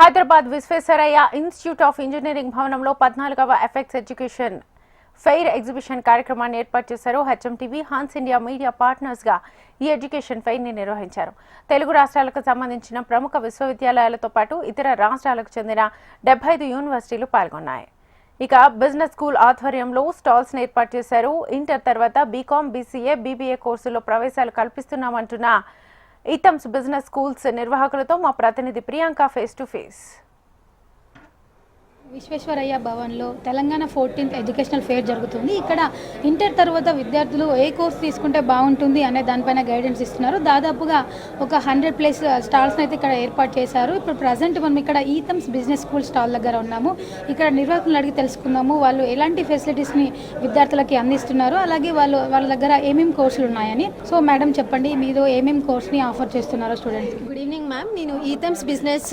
Hyderabad Visvesvaraya institute of engineering భవనంలో 14వ effects education fair exhibition కార్యక్రమాన్ని ఏర్పాటు చేశారు. HMTV, Hans India media partners గా ఈ ఎడ్యుకేషన్ ఫెయిర్ ని నిర్వహించారు. తెలుగు రాష్ట్రాలకు సంబంధించిన ప్రముఖ విశ్వవిద్యాలయాలతో పాటు ఇతర రాష్ట్రాలకు చెందిన 75 యూనివర్సిటీలు పాల్గొన్నాయి. ఇక బిజినెస్ స్కూల్ ఆధ్వర్యంలో స్టాల్స్ ని ఏర్పాటు చేశారు. ఇంటర్ తర్వాత బీకాం, బీసీఏ, బీబీఏ కోర్సుల్లో ప్రవేశాలు కల్పిస్తున్నామంటున్న ఈథమ్స్ బిజినెస్ స్కూల్స్ నిర్వాహకులతో మా ప్రతినిధి Priyanka face to face. Visvesvaraya భవన్లో తెలంగాణ 14th ఎడ్యుకేషనల్ ఫెయిర్ జరుగుతుంది. ఇక్కడ ఇంటర్ తర్వాత విద్యార్థులు ఏ కోర్స్ తీసుకుంటే బాగుంటుంది అనే దానిపైన గైడెన్స్ ఇస్తున్నారు. దాదాపుగా ఒక 100+ స్టాల్స్ని అయితే ఇక్కడ ఏర్పాటు చేశారు. ఇప్పుడు ప్రజెంట్ మనం ఇక్కడ ఈథమ్స్ బిజినెస్ స్కూల్ స్టాల్ దగ్గర ఉన్నాము. ఇక్కడ నిర్వాహకులను అడిగి తెలుసుకుందాము వాళ్ళు ఎలాంటి ఫెసిలిటీస్ని విద్యార్థులకి అందిస్తున్నారు, అలాగే వాళ్ళ దగ్గర ఏమేమి కోర్సులు ఉన్నాయని. సో మేడం చెప్పండి, మీరు ఏమేమి కోర్స్ని ఆఫర్ చేస్తున్నారో స్టూడెంట్స్కి. గుడ్ ఈవినింగ్ మ్యామ్, నేను ఈథమ్స్ బిజినెస్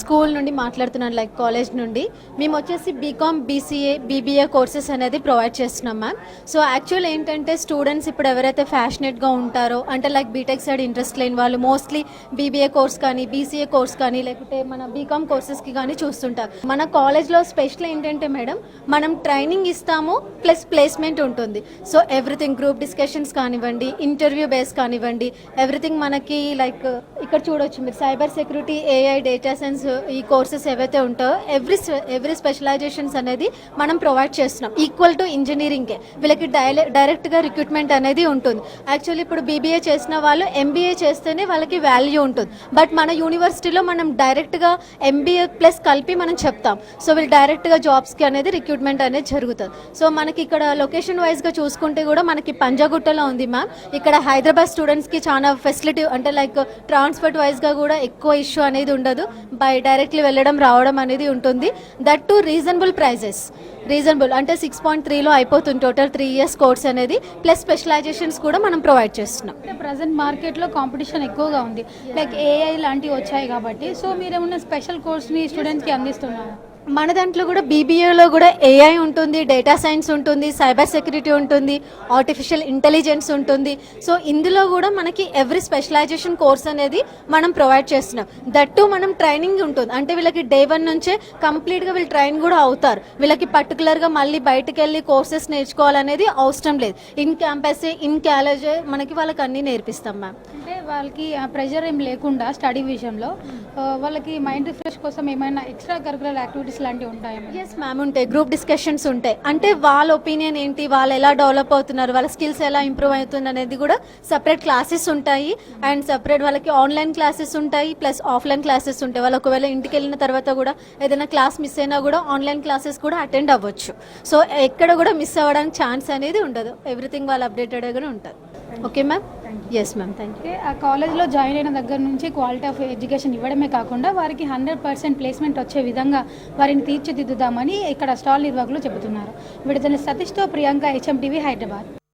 స్కూల్ నుండి మాట్లాడుతున్నాను, లైక్ కాలేజ్ నుండి. మేము వచ్చేసి బీకామ్, బీసీఏ, బీబీఏ కోర్సెస్ అనేది ప్రొవైడ్ చేస్తున్నాం మ్యామ్. సో యాక్చువల్ ఏంటంటే స్టూడెంట్స్ ఇప్పుడు ఎవరైతే ఫ్యాషనేట్గా ఉంటారో, అంటే లైక్ బీటెక్ సైడ్ ఇంట్రెస్ట్ లేని వాళ్ళు మోస్ట్లీ బీబీఏ కోర్స్ కానీ, బీసీఏ కోర్స్ కానీ, లేకపోతే మన బీకామ్ కోర్సెస్కి కానీ చూస్తుంటారు. మన కాలేజ్లో స్పెషల్ ఏంటంటే మేడం, మనం ట్రైనింగ్ ఇస్తాము ప్లస్ ప్లేస్మెంట్ ఉంటుంది. సో ఎవ్రీథింగ్ గ్రూప్ డిస్కషన్స్ కానివ్వండి, ఇంటర్వ్యూ బేస్ కానివ్వండి, ఎవ్రీథింగ్ మనకి లైక్ ఇక్కడ చూడొచ్చు మీరు cyber security, AI, data science ఈ కోర్సెస్ ఏవైతే ఉంటాయో ఎవ్రీ స్పెషలైజేషన్స్ అనేది మనం ప్రొవైడ్ చేస్తున్నాం. ఈక్వల్ టు ఇంజనీరింగ్కే వీళ్ళకి డైరెక్ట్గా రిక్రూట్మెంట్ అనేది ఉంటుంది. యాక్చువల్లీ ఇప్పుడు బీబీఏ చేసిన వాళ్ళు ఎంబీఏ చేస్తేనే వాళ్ళకి వాల్యూ ఉంటుంది. బట్ మన యూనివర్సిటీలో మనం డైరెక్ట్గా ఎంబీఏ ప్లస్ కలిపి మనం చెప్తాం. సో వీళ్ళు డైరెక్ట్గా జాబ్స్కి అనేది రిక్రూట్మెంట్ అనేది జరుగుతుంది. సో మనకి ఇక్కడ లొకేషన్ వైజ్గా చూసుకుంటే కూడా మనకి పంజాగుట్టలో ఉంది మ్యామ్. ఇక్కడ హైదరాబాద్ స్టూడెంట్స్కి చాలా ఫెసిలిటీ, అంటే లైక్ ట్రాన్స్పోర్ట్ వైజ్గా కూడా ఎక్కువ ఇష్యూ అనేది ఉండదు. బై డైరెక్ట్లీ వెళ్ళడం రావడం అనేది ఉంటుంది. That to reasonable prices. Reasonable అంటే 6.3లో అయిపోతుంది టోటల్ 3 years కోర్స్ అనేది, ప్లస్ స్పెషలైజేషన్స్ కూడా మనం ప్రొవైడ్ చేస్తున్నాం. అంటే ప్రజెంట్ మార్కెట్లో కాంపిటీషన్ ఎక్కువగా ఉంది, లైక్ ఏఐ లాంటివి వచ్చాయి కాబట్టి. సో మీరేమన్నా స్పెషల్ కోర్స్ని స్టూడెంట్స్కి అందిస్తున్నారు? మన దాంట్లో కూడా బీబీఏలో కూడా ఏఐ ఉంటుంది, డేటా సైన్స్ ఉంటుంది, సైబర్ సెక్యూరిటీ ఉంటుంది, ఆర్టిఫిషియల్ ఇంటెలిజెన్స్ ఉంటుంది. సో ఇందులో కూడా మనకి ఎవ్రీ స్పెషలైజేషన్ కోర్స్ అనేది మనం ప్రొవైడ్ చేస్తున్నాం. దట్టు మనం ట్రైనింగ్ ఉంటుంది, అంటే వీళ్ళకి డే 1 నుంచే కంప్లీట్గా వీళ్ళు ట్రైన్ కూడా అవుతారు. వీళ్ళకి పర్టికులర్గా మళ్ళీ బయటకు వెళ్ళి కోర్సెస్ నేర్చుకోవాలనేది అవసరం లేదు. ఇన్ క్యాంపస్, ఇన్ కాలేజే మనకి వాళ్ళకి అన్నీ నేర్పిస్తాం మ్యామ్. అంటే వాళ్ళకి ప్రెషర్ ఏం లేకుండా స్టడీ విషయంలో వాళ్ళకి మైండ్ రిఫ్రెష్ కోసం ఏమైనా ఎక్స్ట్రా కరికులర్ యాక్టివిటీస్ లాంటివి ఉంటాయి? ఎస్ మ్యామ్, ఉంటాయి. గ్రూప్ డిస్కషన్స్ ఉంటాయి. అంటే వాళ్ళ ఒపీనియన్ ఏంటి, వాళ్ళు ఎలా డెవలప్ అవుతున్నారు, వాళ్ళ స్కిల్స్ ఎలా ఇంప్రూవ్ అవుతుంది అనేది కూడా సపరేట్ క్లాసెస్ ఉంటాయి. అండ్ సపరేట్ వాళ్ళకి ఆన్లైన్ క్లాసెస్ ఉంటాయి, ప్లస్ ఆఫ్లైన్ క్లాసెస్ ఉంటాయి. వాళ్ళు ఒకవేళ ఇంటికి వెళ్ళిన తర్వాత కూడా ఏదైనా క్లాస్ మిస్ అయినా కూడా ఆన్లైన్ క్లాసెస్ కూడా అటెండ్ అవ్వచ్చు. సో ఎక్కడ కూడా మిస్ అవ్వడానికి ఛాన్స్ అనేది ఉండదు. ఎవ్రీథింగ్ వాళ్ళు అప్డేటెడ్గా ఉంటుంది. Okay ma'am. Yes ma'am, thank you. ఆ కాలేజ్లో జాయిన్ అయిన దగ్గర నుంచి క్వాలిటీ ఆఫ్ ఎడ్యుకేషన్ ఇవ్వడమే కాకుండా వారికి 100% ప్లేస్మెంట్ వచ్చే విధంగా వారిని తీర్చిదిద్దుదామని ఇక్కడ స్టాల్ నిర్వాహకులు చెబుతున్నారు. విడుదల సతీష్తో ప్రియాంక, హెచ్ఎంటీవీ, హైదరాబాద్.